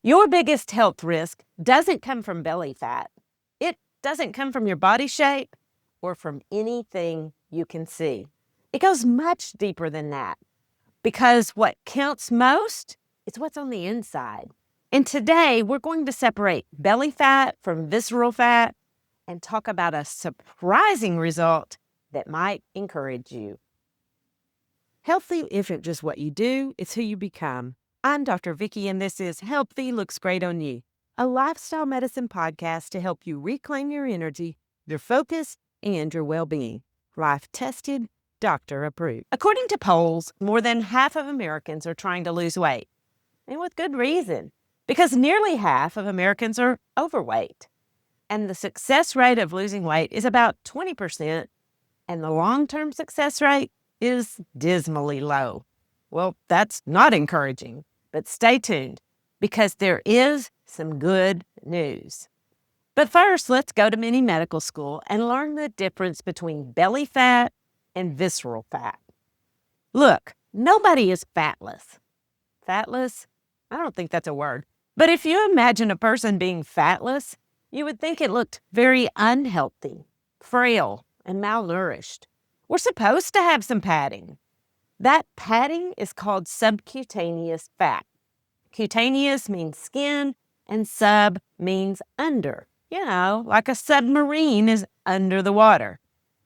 Your biggest health risk doesn't come from belly fat. It doesn't come from your body shape or from anything you can see. It goes much deeper than that because what counts most is what's on the inside. And today we're going to separate belly fat from visceral fat and talk about a surprising result that might encourage you. Healthy isn't just what you do, it's who you become. I'm Dr. Vickie, and this is Healthy Looks Great on You, a lifestyle medicine podcast to help you reclaim your energy, your focus, and your well-being. Life-tested, doctor-approved. According to polls, more than half of Americans are trying to lose weight, and with good reason, because nearly half of Americans are overweight. And the success rate of losing weight is about 20%, and the long-term success rate is dismally low. Well, that's not encouraging, but stay tuned because there is some good news. But first, let's go to mini medical school and learn the difference between belly fat and visceral fat. Look, nobody is fatless. Fatless? I don't think that's a word. But if you imagine a person being fatless, you would think it looked very unhealthy, frail, and malnourished. We're supposed to have some padding. That padding is called subcutaneous fat. Cutaneous means skin, and sub means under. You know, like a submarine is under the water.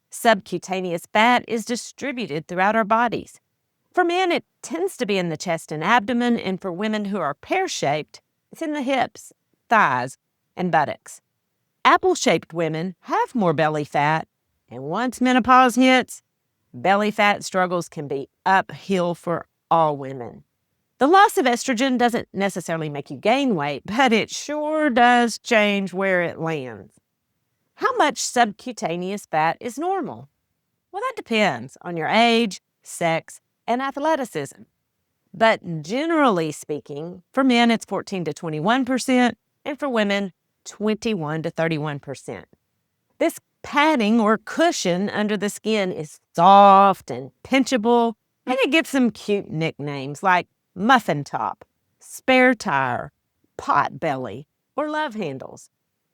Subcutaneous fat is distributed throughout our bodies. For men, it tends to be in the chest and abdomen, and for women who are pear-shaped, it's in the hips, thighs, and buttocks. Apple-shaped women have more belly fat, and once menopause hits, belly fat struggles can be uphill for all women. The loss of estrogen doesn't necessarily make you gain weight, but it sure does change where it lands. How much subcutaneous fat is normal? Well, that depends on your age, sex, and athleticism. But generally speaking, for men it's 14 to 21%, and for women, 21 to 31%. This padding or cushion under the skin is soft and pinchable, and it gives some cute nicknames like muffin top, spare tire, pot belly, or love handles.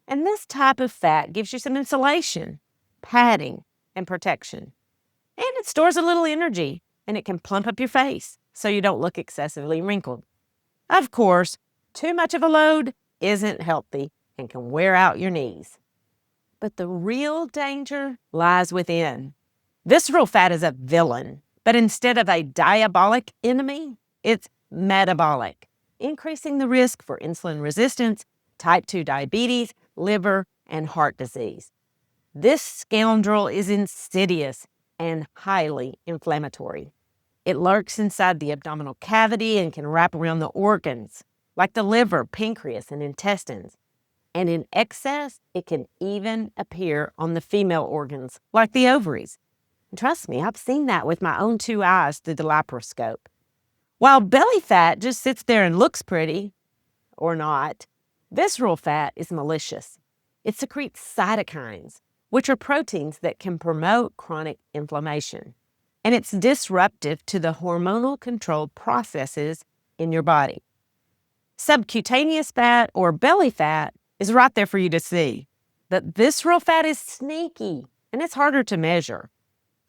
And this type of fat gives you some insulation, padding, and protection. And it stores a little energy, and it can plump up your face so you don't look excessively wrinkled. Of course, too much of a load isn't healthy and can wear out your knees. But the real danger lies within. Visceral fat is a villain, but instead of a diabolic enemy, it's metabolic, increasing the risk for insulin resistance, type 2 diabetes, liver, and heart disease. This scoundrel is insidious and highly inflammatory. It lurks inside the abdominal cavity and can wrap around the organs, like the liver, pancreas, and intestines. And in excess, it can even appear on the female organs, like the ovaries. And trust me, I've seen that with my own 2 eyes through the laparoscope. While belly fat just sits there and looks pretty, or not, visceral fat is malicious. It secretes cytokines, which are proteins that can promote chronic inflammation. And it's disruptive to the hormonal controlled processes in your body. Subcutaneous fat or belly fat is right there for you to see. But visceral fat is sneaky, and it's harder to measure.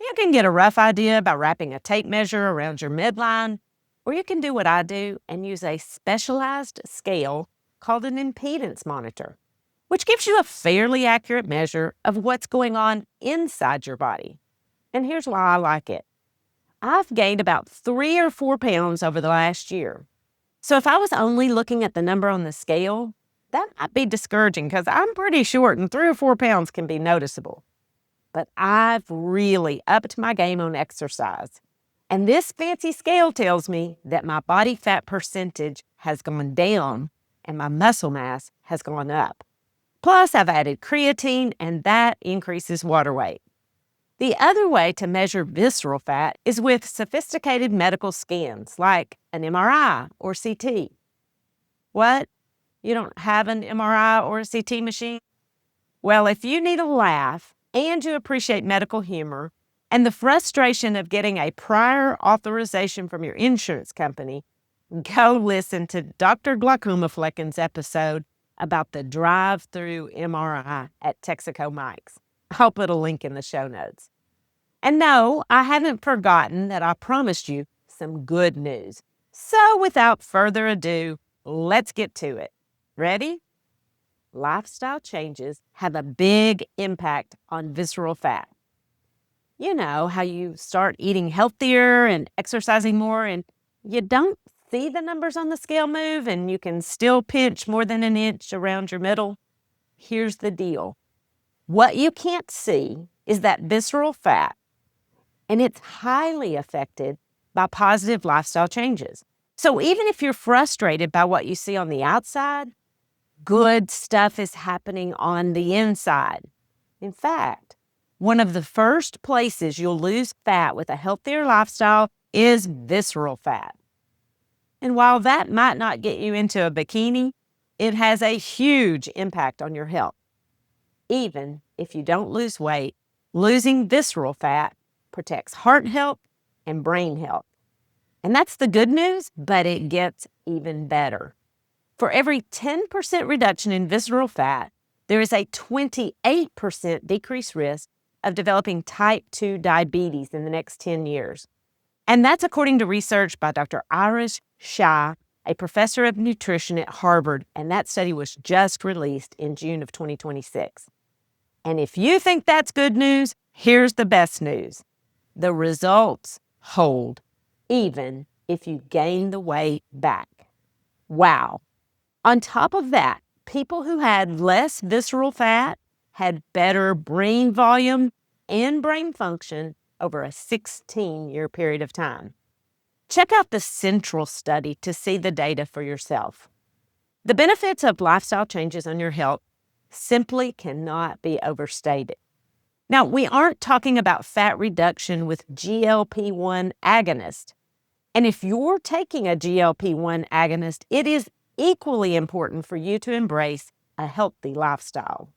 You can get a rough idea by wrapping a tape measure around your midline, or you can do what I do and use a specialized scale called an impedance monitor, which gives you a fairly accurate measure of what's going on inside your body. And here's why I like it. I've gained about 3 or 4 pounds over the last year. So if I was only looking at the number on the scale, that might be discouraging because I'm pretty short and 3 or 4 pounds can be noticeable. But I've really upped my game on exercise. And this fancy scale tells me that my body fat percentage has gone down and my muscle mass has gone up. Plus, I've added creatine, and that increases water weight. The other way to measure visceral fat is with sophisticated medical scans like an MRI or CT. What? You don't have an MRI or a CT machine? Well, if you need a laugh and you appreciate medical humor and the frustration of getting a prior authorization from your insurance company, go listen to Dr. Glaucoma Flecken's episode about the drive-through MRI at Texaco Mike's. I'll put a link in the show notes. And no, I haven't forgotten that I promised you some good news. So without further ado, let's get to it. Ready? Lifestyle changes have a big impact on visceral fat. You know how you start eating healthier and exercising more, and you don't see the numbers on the scale move, and you can still pinch more than an inch around your middle? Here's the deal. What you can't see is that visceral fat, and it's highly affected by positive lifestyle changes. So even if you're frustrated by what you see on the outside, good stuff is happening on the inside. In fact, one of the first places you'll lose fat with a healthier lifestyle is visceral fat. And while that might not get you into a bikini, it has a huge impact on your health. Even if you don't lose weight, losing visceral fat protects heart health and brain health. And that's the good news, but it gets even better. For every 10% reduction in visceral fat, there is a 28% decreased risk of developing type 2 diabetes in the next 10 years. And that's according to research by Dr. Irish Shah, a professor of nutrition at Harvard, and that study was just released in June of 2026. And if you think that's good news, here's the best news. The results hold, even if you gain the weight back. Wow. On top of that, people who had less visceral fat had better brain volume and brain function over a 16-year period of time. Check out the Central study to see the data for yourself. The benefits of lifestyle changes on your health simply cannot be overstated. Now, we aren't talking about fat reduction with GLP-1 agonist. And if you're taking a GLP-1 agonist, it is equally important for you to embrace a healthy lifestyle.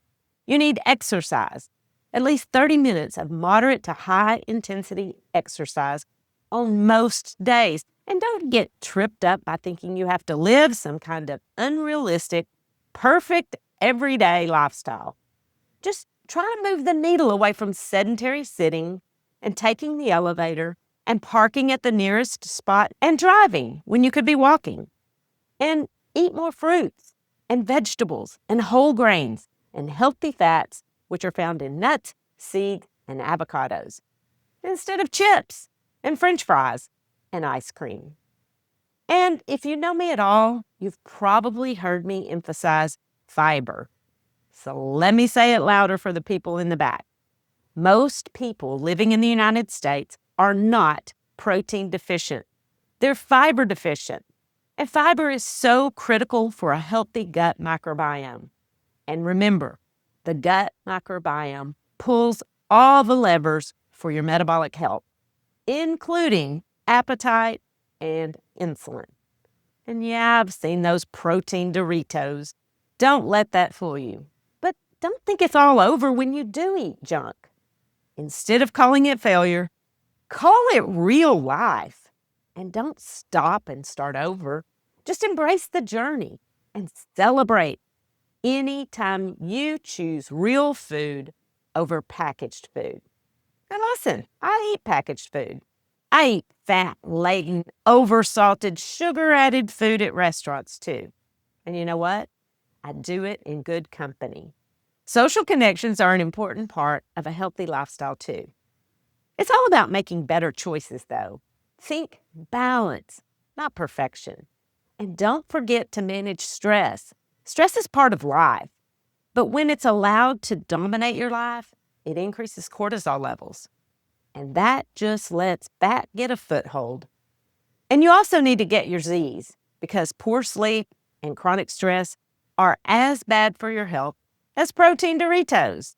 You need exercise, at least 30 minutes of moderate to high intensity exercise on most days. And don't get tripped up by thinking you have to live some kind of unrealistic, perfect, everyday lifestyle. Just try to move the needle away from sedentary sitting and taking the elevator and parking at the nearest spot and driving when you could be walking. And eat more fruits and vegetables and whole grains and healthy fats, which are found in nuts, seeds, and avocados, instead of chips and French fries and ice cream. And if you know me at all, you've probably heard me emphasize fiber. So let me say it louder for the people in the back. Most people living in the United States are not protein deficient. They're fiber deficient. And fiber is so critical for a healthy gut microbiome. And remember, the gut microbiome pulls all the levers for your metabolic health, including appetite and insulin. And yeah, I've seen those protein Doritos. Don't let that fool you. But don't think it's all over when you do eat junk. Instead of calling it failure, call it real life. And don't stop and start over. Just embrace the journey and celebrate anytime you choose real food over packaged food. And listen, I eat packaged food. I eat fat-laden, over-salted, sugar-added food at restaurants too. And you know what? I do it in good company. Social connections are an important part of a healthy lifestyle too. It's all about making better choices though. Think balance, not perfection. And don't forget to manage stress. Stress is part of life. But when it's allowed to dominate your life, it increases cortisol levels. And that just lets fat get a foothold. And you also need to get your Z's because poor sleep and chronic stress are as bad for your health as protein Doritos.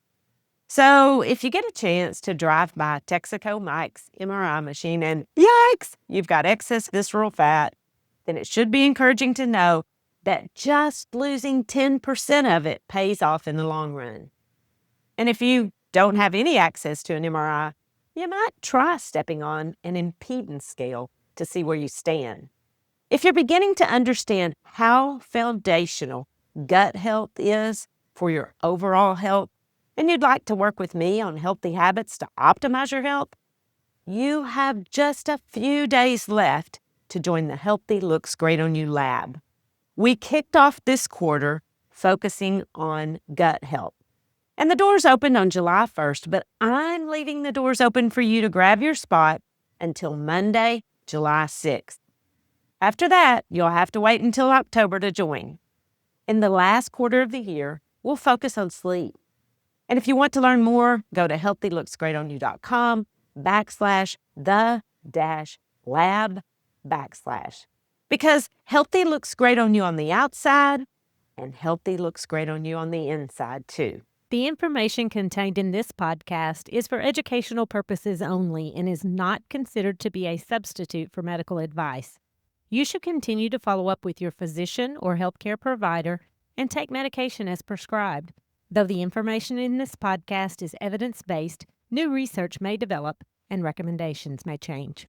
So if you get a chance to drive by Texaco Mike's MRI machine and yikes, you've got excess visceral fat, then it should be encouraging to know that just losing 10% of it pays off in the long run. And if you don't have any access to an MRI, you might try stepping on an impedance scale to see where you stand. If you're beginning to understand how foundational gut health is for your overall health, and you'd like to work with me on healthy habits to optimize your health, you have just a few days left to join the Healthy Looks Great on You Lab. We kicked off this quarter focusing on gut health. And the doors opened on July 1st, but I'm leaving the doors open for you to grab your spot until Monday, July 6th. After that, you'll have to wait until October to join. In the last quarter of the year, we'll focus on sleep. And if you want to learn more, go to healthylooksgreatonyou.com/the-lab/. Because healthy looks great on you on the outside, and healthy looks great on you on the inside too. The information contained in this podcast is for educational purposes only and is not considered to be a substitute for medical advice. You should continue to follow up with your physician or healthcare provider and take medication as prescribed. Though the information in this podcast is evidence-based, new research may develop and recommendations may change.